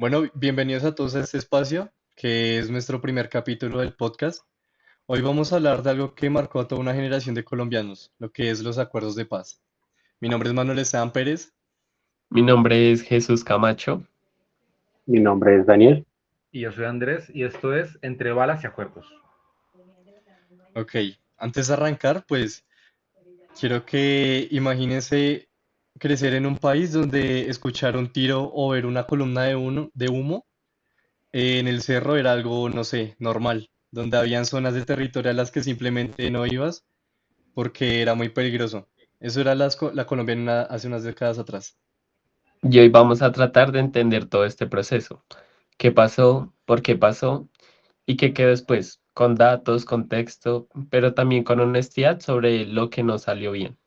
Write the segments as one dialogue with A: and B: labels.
A: Bueno, bienvenidos a todos a este espacio, que es nuestro primer capítulo del podcast. Hoy vamos a hablar de algo que marcó a toda una generación de colombianos, lo que es los acuerdos de paz. Mi nombre es Manuel Esteban Pérez.
B: Mi nombre es Jesús Camacho.
C: Mi nombre es Daniel.
D: Y yo soy Andrés y esto es Entre Balas y Acuerdos.
A: Ok, antes de arrancar, pues quiero que imagínense crecer en un país donde escuchar un tiro o ver una columna de humo en el cerro era algo, no sé, normal, donde habían zonas de territorio a las que simplemente no ibas porque era muy peligroso. Eso era la Colombia hace unas décadas atrás.
B: Y hoy vamos a tratar de entender todo este proceso. ¿Qué pasó? ¿Por qué pasó? ¿Y qué quedó después? Con datos, contexto, pero también con honestidad sobre lo que no salió bien.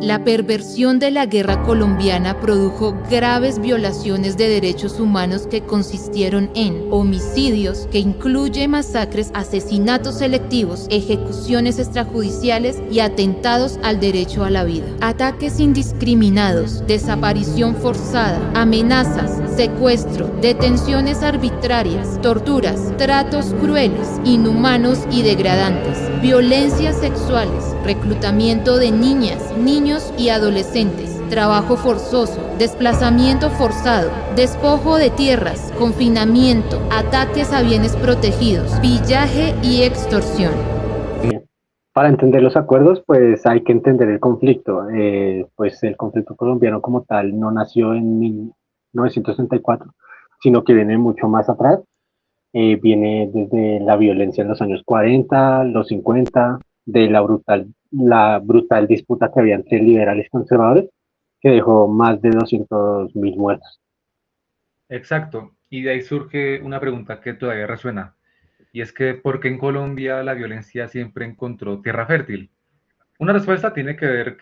E: La perversión de la guerra colombiana produjo graves violaciones de derechos humanos que consistieron en homicidios, que incluye masacres, asesinatos selectivos, ejecuciones extrajudiciales y atentados al derecho a la vida, ataques indiscriminados, desaparición forzada, amenazas, secuestro, detenciones arbitrarias, torturas, tratos crueles, inhumanos y degradantes, violencias sexuales, reclutamiento de niñas, niños y adolescentes, trabajo forzoso, desplazamiento forzado, despojo de tierras, confinamiento, ataques a bienes protegidos, pillaje y extorsión.
C: Para entender los acuerdos, pues hay que entender el conflicto. Pues el conflicto colombiano como tal no nació en 1964, sino que viene mucho más atrás. Viene desde la violencia en los años 40, los 50, de la brutal disputa que había entre liberales y conservadores, que dejó más de 200.000 muertos.
D: Exacto. Y de ahí surge una pregunta que todavía resuena. Y es que, ¿por qué en Colombia la violencia siempre encontró tierra fértil? Una respuesta tiene que ver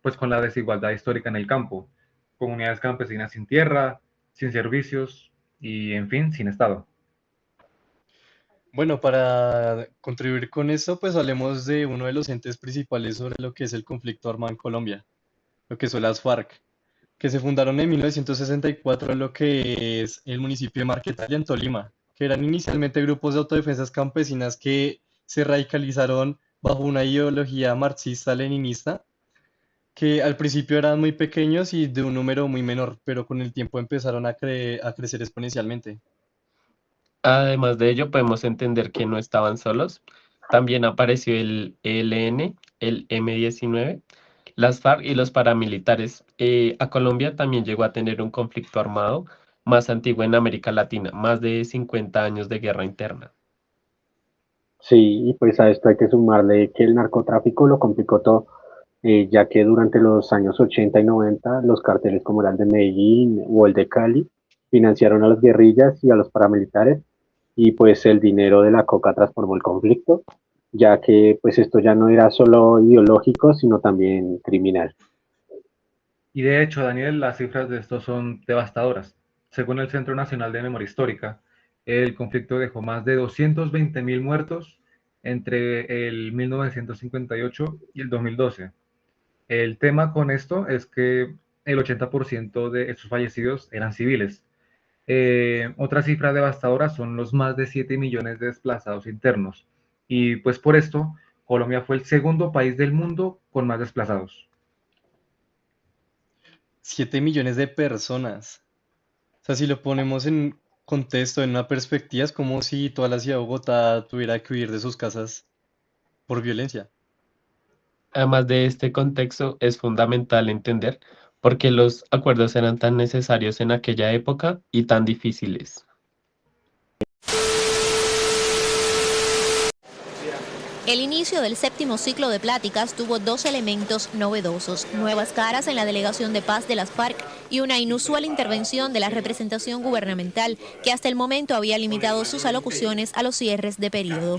D: pues, con la desigualdad histórica en el campo. Comunidades campesinas sin tierra, sin servicios y, en fin, sin Estado.
A: Bueno, para contribuir con esto, pues hablemos de uno de los entes principales sobre lo que es el conflicto armado en Colombia, lo que son las FARC, que se fundaron en 1964 en lo que es el municipio de Marquetalia, en Tolima, que eran inicialmente grupos de autodefensas campesinas que se radicalizaron bajo una ideología marxista-leninista, que al principio eran muy pequeños y de un número muy menor, pero con el tiempo empezaron a crecer exponencialmente.
B: Además de ello, podemos entender que no estaban solos. También apareció el ELN, el M-19, las FARC y los paramilitares. A Colombia también llegó a tener un conflicto armado más antiguo en América Latina, más de 50 años de guerra interna.
C: Sí, y pues a esto hay que sumarle que el narcotráfico lo complicó todo, ya que durante los años 80 y 90 los carteles como era el de Medellín o el de Cali financiaron a las guerrillas y a los paramilitares y pues el dinero de la coca transformó el conflicto, ya que pues esto ya no era solo ideológico, sino también criminal.
D: Y de hecho, Daniel, las cifras de esto son devastadoras. Según el Centro Nacional de Memoria Histórica, el conflicto dejó más de 220.000 muertos entre el 1958 y el 2012. El tema con esto es que el 80% de estos fallecidos eran civiles. Otra cifra devastadora son los más de 7 millones de desplazados internos. Y pues por esto, Colombia fue el segundo país del mundo con más desplazados.
A: 7 millones de personas. O sea, si lo ponemos en contexto, en una perspectiva, es como si toda la ciudad de Bogotá tuviera que huir de sus casas por violencia.
B: Además de este contexto, es fundamental entender por qué los acuerdos eran tan necesarios en aquella época y tan difíciles.
F: El inicio del séptimo ciclo de pláticas tuvo dos elementos novedosos: nuevas caras en la delegación de paz de las FARC y una inusual intervención de la representación gubernamental, que hasta el momento había limitado sus alocuciones a los cierres de periodo.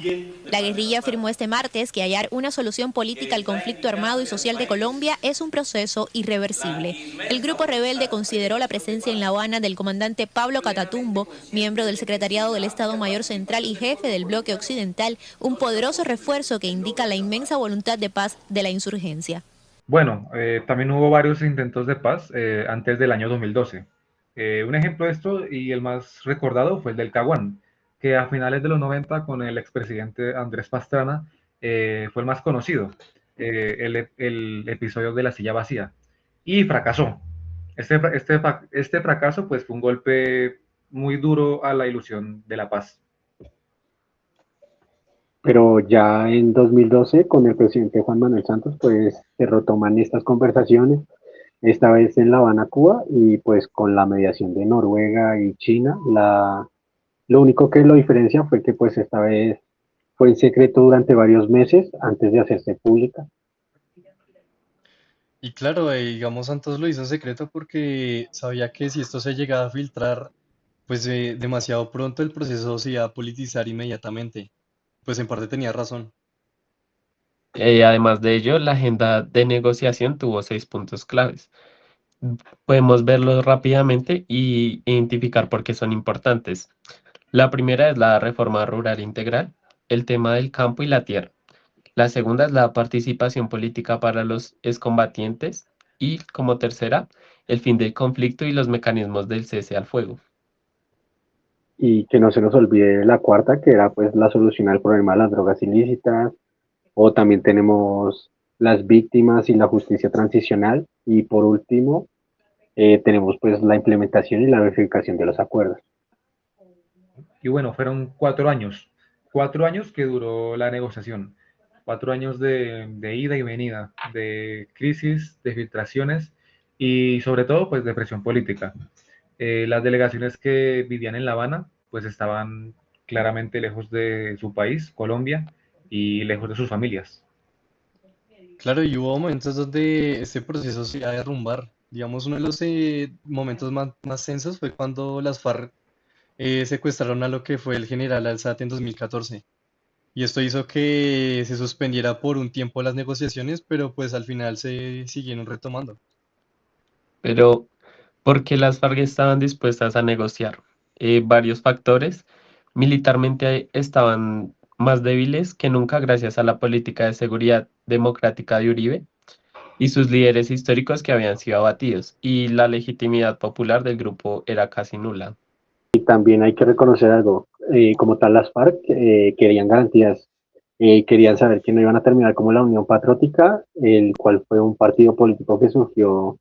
F: La guerrilla afirmó este martes que hallar una solución política al conflicto armado y social de Colombia es un proceso irreversible. El grupo rebelde consideró la presencia en La Habana del comandante Pablo Catatumbo, miembro del Secretariado del Estado Mayor Central y jefe del bloque occidental, un poderoso refuerzo que indica la inmensa voluntad de paz de la insurgencia.
D: Bueno, también hubo varios intentos de paz antes del año 2012. Un ejemplo de esto y el más recordado fue el del Caguán, que a finales de los 90 con el expresidente Andrés Pastrana fue el más conocido, el episodio de la silla vacía, y fracasó. Este fracaso pues fue un golpe muy duro a la ilusión de la paz.
C: Pero ya en 2012, con el presidente Juan Manuel Santos, pues se retoman estas conversaciones, esta vez en La Habana, Cuba, y pues con la mediación de Noruega y China. Lo único que lo diferencia fue que pues esta vez fue en secreto durante varios meses antes de hacerse pública.
A: Y claro, digamos, Santos lo hizo en secreto porque sabía que si esto se llegaba a filtrar, pues demasiado pronto el proceso se iba a politizar inmediatamente. Pues en parte tenía razón.
B: Además de ello, la agenda de negociación tuvo 6 puntos claves. Podemos verlos rápidamente y identificar por qué son importantes. La primera es la reforma rural integral, el tema del campo y la tierra. La segunda es la participación política para los excombatientes y, como tercera, el fin del conflicto y los mecanismos del cese al fuego.
C: Y que no se nos olvide la cuarta, que era pues la solución al problema de las drogas ilícitas, o también tenemos las víctimas y la justicia transicional, y por último tenemos pues la implementación y la verificación de los acuerdos.
D: Y bueno, fueron 4 años que duró la negociación, 4 años de ida y venida, de crisis, de filtraciones y sobre todo pues de presión política. Las delegaciones que vivían en La Habana pues estaban claramente lejos de su país, Colombia, y lejos de sus familias.
A: Claro, y hubo momentos donde este proceso se iba a derrumbar. Digamos, uno de los momentos más tensos fue cuando las FARC secuestraron a lo que fue el general Alzate en 2014. Y esto hizo que se suspendiera por un tiempo las negociaciones, pero pues al final se siguieron retomando.
B: Pero, ¿por qué las FARC estaban dispuestas a negociar? Varios factores. Militarmente estaban más débiles que nunca gracias a la política de seguridad democrática de Uribe y sus líderes históricos que habían sido abatidos, y la legitimidad popular del grupo era casi nula.
C: Y también hay que reconocer algo, como tal las FARC querían garantías, querían saber que no iban a terminar como la Unión Patriótica, el cual fue un partido político que surgió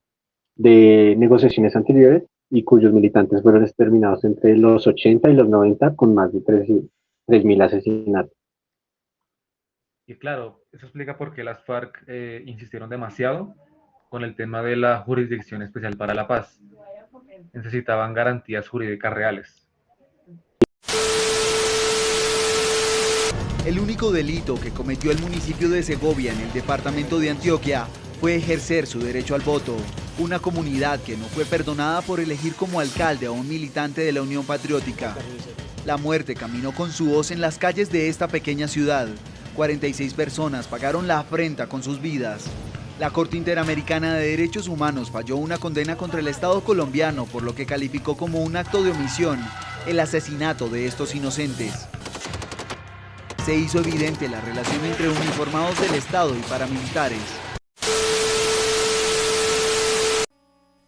C: de negociaciones anteriores y cuyos militantes fueron exterminados entre los 80 y los 90 con más de 3.000 asesinatos.
D: Y claro, eso explica por qué las FARC insistieron demasiado con el tema de la Jurisdicción Especial para la Paz. Necesitaban garantías jurídicas reales.
G: El único delito que cometió el municipio de Segovia en el departamento de Antioquia fue ejercer su derecho al voto, una comunidad que no fue perdonada por elegir como alcalde a un militante de la Unión Patriótica. La muerte caminó con su voz en las calles de esta pequeña ciudad. 46 personas pagaron la afrenta con sus vidas. La Corte Interamericana de Derechos Humanos falló una condena contra el Estado colombiano por lo que calificó como un acto de omisión el asesinato de estos inocentes. Se hizo evidente la relación entre uniformados del Estado y paramilitares.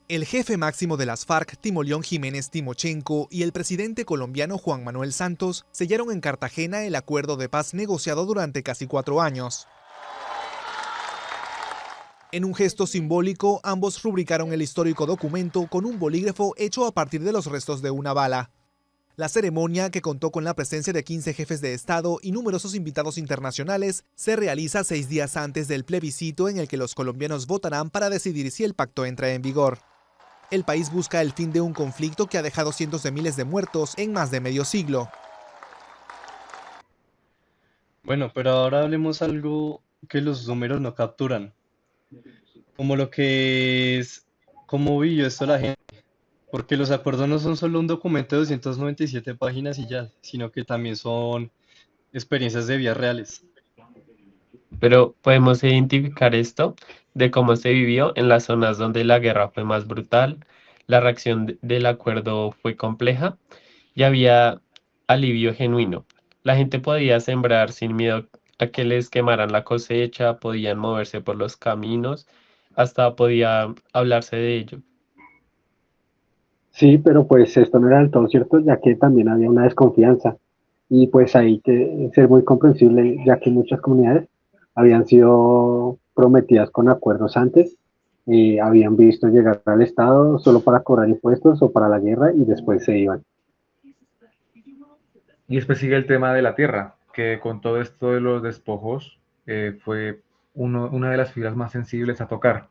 H: El jefe máximo de las FARC, Timoleón Jiménez Timochenko, y el presidente colombiano Juan Manuel Santos sellaron en Cartagena el acuerdo de paz negociado durante casi 4 años. En un gesto simbólico, ambos rubricaron el histórico documento con un bolígrafo hecho a partir de los restos de una bala. La ceremonia, que contó con la presencia de 15 jefes de Estado y numerosos invitados internacionales, se realiza 6 días antes del plebiscito en el que los colombianos votarán para decidir si el pacto entra en vigor. El país busca el fin de un conflicto que ha dejado cientos de miles de muertos en más de medio siglo.
A: Bueno, pero ahora hablemos algo que los números no capturan, como lo que es, cómo vivió esto la gente, porque los acuerdos no son solo un documento de 297 páginas y ya, sino que también son experiencias de vidas reales.
B: Pero podemos identificar esto de cómo se vivió en las zonas donde la guerra fue más brutal, la reacción del acuerdo fue compleja y había alivio genuino. La gente podía sembrar sin miedo a que les quemaran la cosecha, podían moverse por los caminos hasta podía hablarse de ello.
C: Sí, pero pues esto no era del todo cierto, ya que también había una desconfianza. Y pues hay que ser muy comprensible, ya que muchas comunidades habían sido prometidas con acuerdos antes, habían visto llegar al Estado solo para cobrar impuestos o para la guerra y después se iban.
D: Y después sigue el tema de la tierra, que con todo esto de los despojos fue una de las fibras más sensibles a tocar.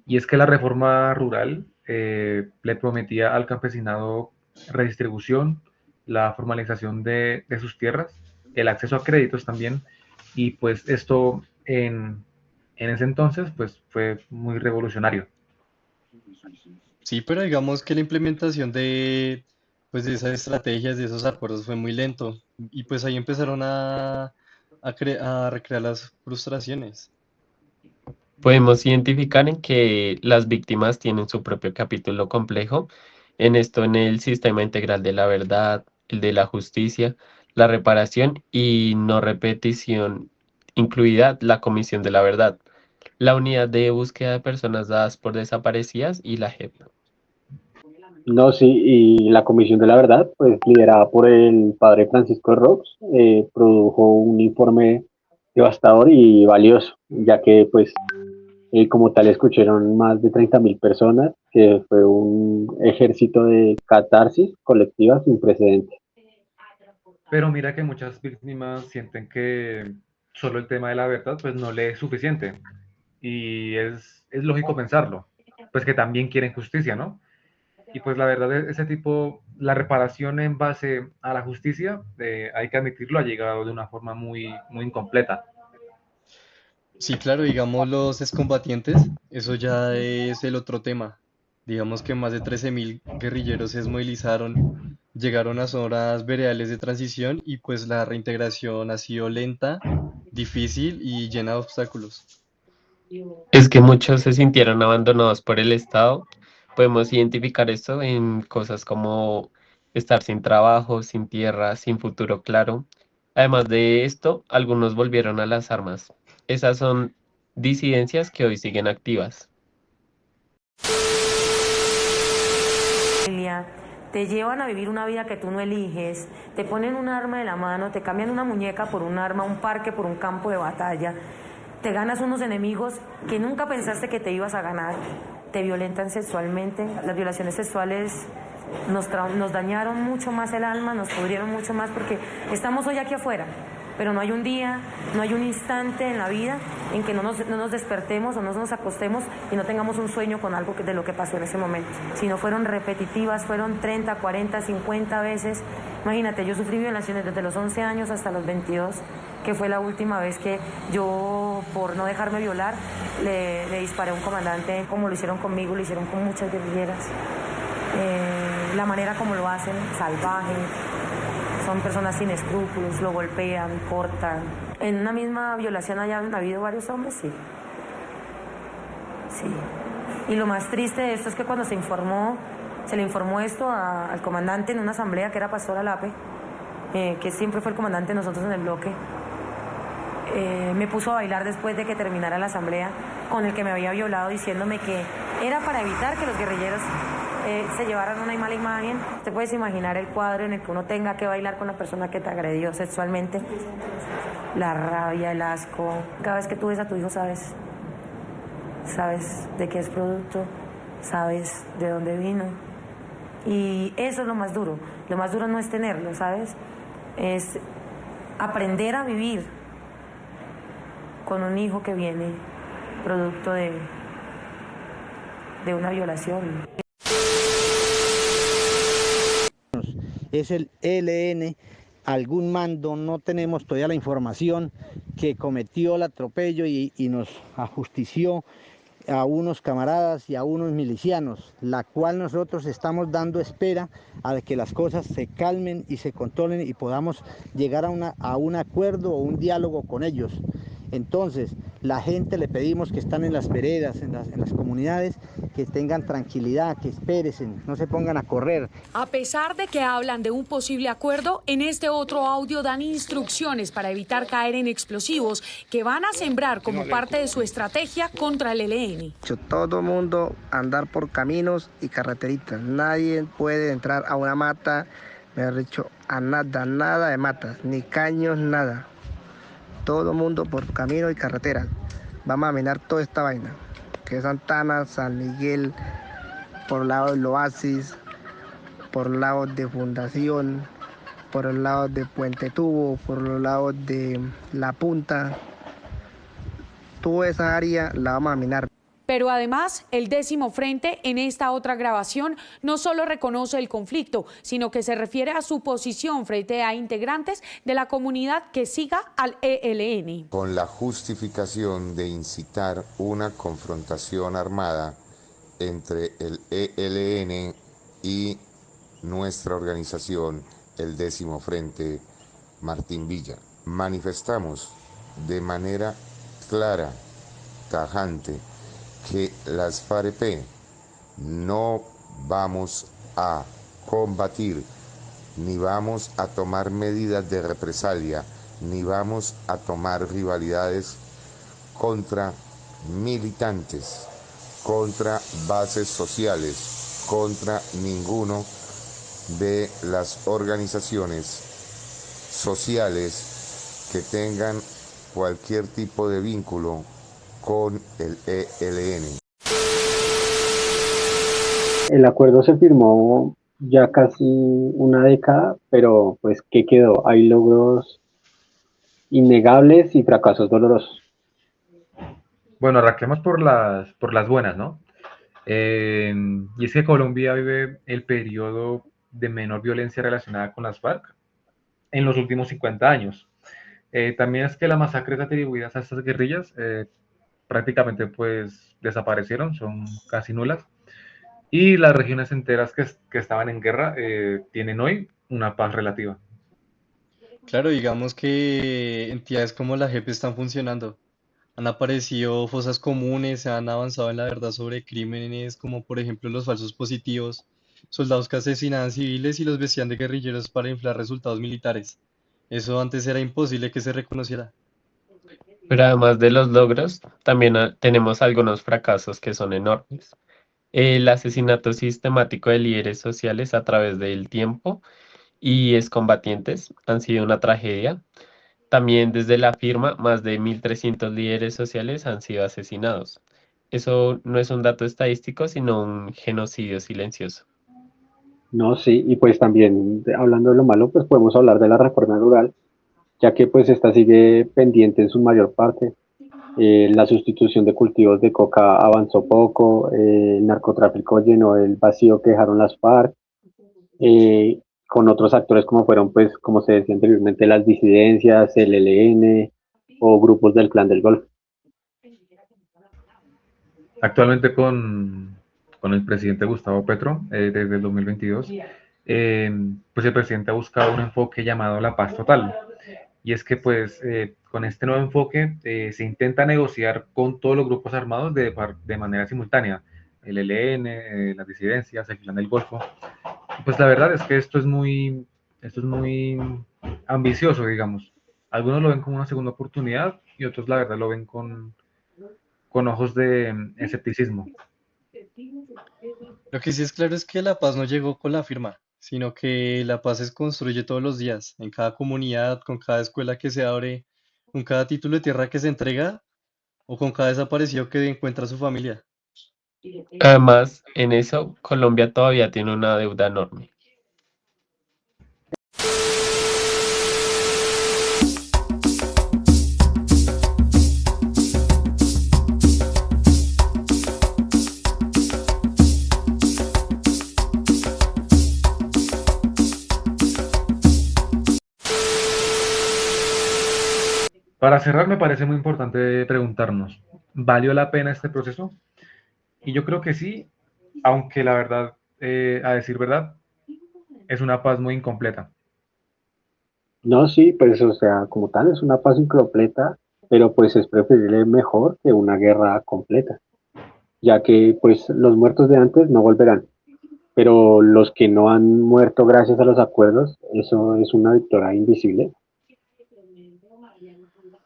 D: Y es que la reforma rural le prometía al campesinado redistribución, la formalización de sus tierras, el acceso a créditos también, y pues esto en ese entonces pues fue muy revolucionario.
A: Sí, pero digamos que la implementación pues, de esas estrategias, de esos acuerdos fue muy lento. Y pues ahí empezaron a recrear las frustraciones.
B: Podemos identificar en que las víctimas tienen su propio capítulo complejo, en esto en el sistema integral de la verdad, el de la justicia, la reparación y no repetición, incluida la comisión de la verdad, la unidad de búsqueda de personas dadas por desaparecidas y la JEP.
C: No, sí, y la Comisión de la Verdad, pues liderada por el padre Francisco Rox, produjo un informe devastador y valioso, ya que pues como tal escucharon más de 30.000 personas, que fue un ejército de catarsis colectiva sin precedentes.
D: Pero mira que muchas víctimas sienten que solo el tema de la verdad pues no le es suficiente. Y es lógico pensarlo, pues que también quieren justicia, ¿no? Y pues la verdad, ese tipo, la reparación en base a la justicia, hay que admitirlo, ha llegado de una forma muy incompleta.
A: Sí, claro, digamos los excombatientes, eso ya es el otro tema. Digamos que más de 13.000 guerrilleros se desmovilizaron, llegaron a zonas veredales de transición y pues la reintegración ha sido lenta, difícil y llena de obstáculos.
B: Es que muchos se sintieron abandonados por el Estado. Podemos identificar esto en cosas como estar sin trabajo, sin tierra, sin futuro claro. Además de esto, algunos volvieron a las armas. Esas son disidencias que hoy siguen activas.
I: Te llevan a vivir una vida que tú no eliges, te ponen un arma de la mano, te cambian una muñeca por un arma, un parque por un campo de batalla, te ganas unos enemigos que nunca pensaste que te ibas a ganar, te violentan sexualmente. Las violaciones sexuales nos dañaron mucho más el alma, nos pudrieron mucho más porque estamos hoy aquí afuera, pero no hay un día, no hay un instante en la vida en que no nos despertemos o no nos acostemos y no tengamos un sueño con algo de lo que pasó en ese momento. Si no fueron repetitivas, fueron 30, 40, 50 veces. Imagínate, yo sufrí violaciones desde los 11 años hasta los 22, que fue la última vez que yo, por no dejarme violar, le disparé a un comandante, como lo hicieron conmigo, lo hicieron con muchas guerrilleras. La manera como lo hacen, salvaje. Son personas sin escrúpulos, lo golpean, cortan. En una misma violación hayan habido varios hombres, sí. Sí. Y lo más triste de esto es que cuando se le informó esto al comandante en una asamblea que era Pastor Alape, que siempre fue el comandante de nosotros en el bloque, me puso a bailar después de que terminara la asamblea con el que me había violado, diciéndome que era para evitar que los guerrilleros se llevaran una mala imagen. Te puedes imaginar el cuadro en el que uno tenga que bailar con la persona que te agredió sexualmente. La rabia, el asco. Cada vez que tú ves a tu hijo sabes de qué es producto, sabes de dónde vino. Y eso es lo más duro. Lo más duro no es tenerlo, ¿sabes? Es aprender a vivir con un hijo que viene producto de una violación.
J: Es el ELN, algún mando, no tenemos todavía la información, que cometió el atropello y nos ajustició a unos camaradas y a unos milicianos, la cual nosotros estamos dando espera a que las cosas se calmen y se controlen y podamos llegar a un acuerdo o un diálogo con ellos. Entonces, la gente le pedimos que están en las veredas, en las comunidades, que tengan tranquilidad, que esperen, no se pongan a correr.
K: A pesar de que hablan de un posible acuerdo, en este otro audio dan instrucciones para evitar caer en explosivos que van a sembrar como parte de su estrategia contra el ELN.
L: Todo mundo andar por caminos y carreteritas. Nadie puede entrar a una mata, me ha dicho, a nada de matas, ni caños, nada. Todo mundo por camino y carretera. Vamos a minar toda esta vaina, que es Santana, San Miguel, por el lado del Oasis, por el lado de Fundación, por el lado de Puente Tubo, por los lados de La Punta. Toda esa área la vamos a minar.
K: Pero además, el 10º Frente en esta otra grabación no solo reconoce el conflicto, sino que se refiere a su posición frente a integrantes de la comunidad que siga al ELN.
M: Con la justificación de incitar una confrontación armada entre el ELN y nuestra organización, el 10º Frente Martín Villa. Manifestamos de manera clara, tajante, que las FAREP no vamos a combatir, ni vamos a tomar medidas de represalia, ni vamos a tomar rivalidades contra militantes, contra bases sociales, contra ninguno de las organizaciones sociales que tengan cualquier tipo de vínculo con el ELN.
C: El acuerdo se firmó ya casi una década, pero pues ¿qué quedó? Hay logros innegables y fracasos dolorosos.
D: Bueno, arranquemos por las buenas, ¿no? Y es que Colombia vive el periodo de menor violencia relacionada con las FARC en los últimos 50 años. También es que las masacres atribuidas a estas guerrillas prácticamente pues desaparecieron, son casi nulas. Y las regiones enteras que estaban en guerra tienen hoy una paz relativa.
A: Claro, digamos que entidades como la JEP están funcionando. Han aparecido fosas comunes, se han avanzado en la verdad sobre crímenes como por ejemplo los falsos positivos, soldados que asesinaban civiles y los vestían de guerrilleros para inflar resultados militares. Eso antes era imposible que se reconociera.
B: Pero además de los logros, también tenemos algunos fracasos que son enormes. El asesinato sistemático de líderes sociales a través del tiempo y excombatientes han sido una tragedia. También desde la firma, más de 1.300 líderes sociales han sido asesinados. Eso no es un dato estadístico, sino un genocidio silencioso.
C: No, sí, y pues también hablando de lo malo, pues podemos hablar de la reforma rural, ya que pues esta sigue pendiente en su mayor parte. La sustitución de cultivos de coca avanzó poco, el narcotráfico llenó el vacío que dejaron las FARC, con otros actores como fueron, pues, como se decía anteriormente, las disidencias, el ELN o grupos del Clan del Golfo.
D: Actualmente con el presidente Gustavo Petro, desde el 2022, pues el presidente ha buscado un enfoque llamado la paz total. Y es que pues con este nuevo enfoque se intenta negociar con todos los grupos armados de manera simultánea, el ELN, las disidencias, el Clan del Golfo. Pues la verdad es que esto es muy ambicioso, digamos. Algunos lo ven como una segunda oportunidad y otros la verdad lo ven con ojos de escepticismo.
A: Lo que sí es claro es que la paz no llegó con la firma, sino que la paz se construye todos los días, en cada comunidad, con cada escuela que se abre, con cada título de tierra que se entrega o con cada desaparecido que encuentra su familia.
B: Además, en eso, Colombia todavía tiene una deuda enorme.
D: Para cerrar, me parece muy importante preguntarnos, ¿valió la pena este proceso? Y yo creo que sí, aunque la verdad, a decir verdad, es una paz muy incompleta.
C: No, sí, pues o sea, como tal, es una paz incompleta pero pues es preferible mejor que una guerra completa, ya que pues los muertos de antes no volverán, pero los que no han muerto gracias a los acuerdos, eso es una victoria invisible.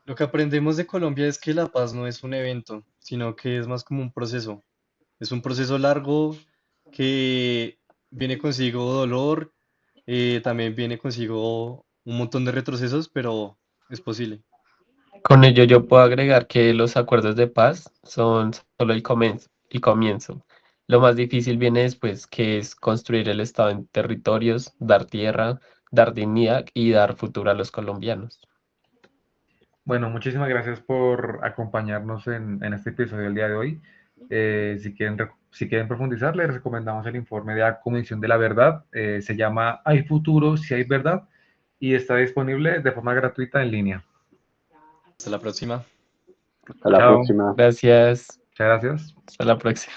A: Lo que aprendemos de Colombia es que la paz no es un evento, sino que es más como un proceso. Es un proceso largo que viene consigo dolor, también viene consigo un montón de retrocesos, pero es posible.
B: Con ello yo puedo agregar que los acuerdos de paz son solo el comienzo. Lo más difícil viene después, que es construir el Estado en territorios, dar tierra, dar dignidad y dar futuro a los colombianos.
D: Bueno, muchísimas gracias por acompañarnos en este episodio del día de hoy. Si quieren profundizar, les recomendamos el informe de la Comisión de la Verdad. Se llama ¿Hay futuro si hay verdad? Y está disponible de forma gratuita en línea.
A: Hasta la próxima.
C: Hasta la
D: Chao.
C: próxima.
B: Gracias.
D: Muchas gracias.
B: Hasta la próxima.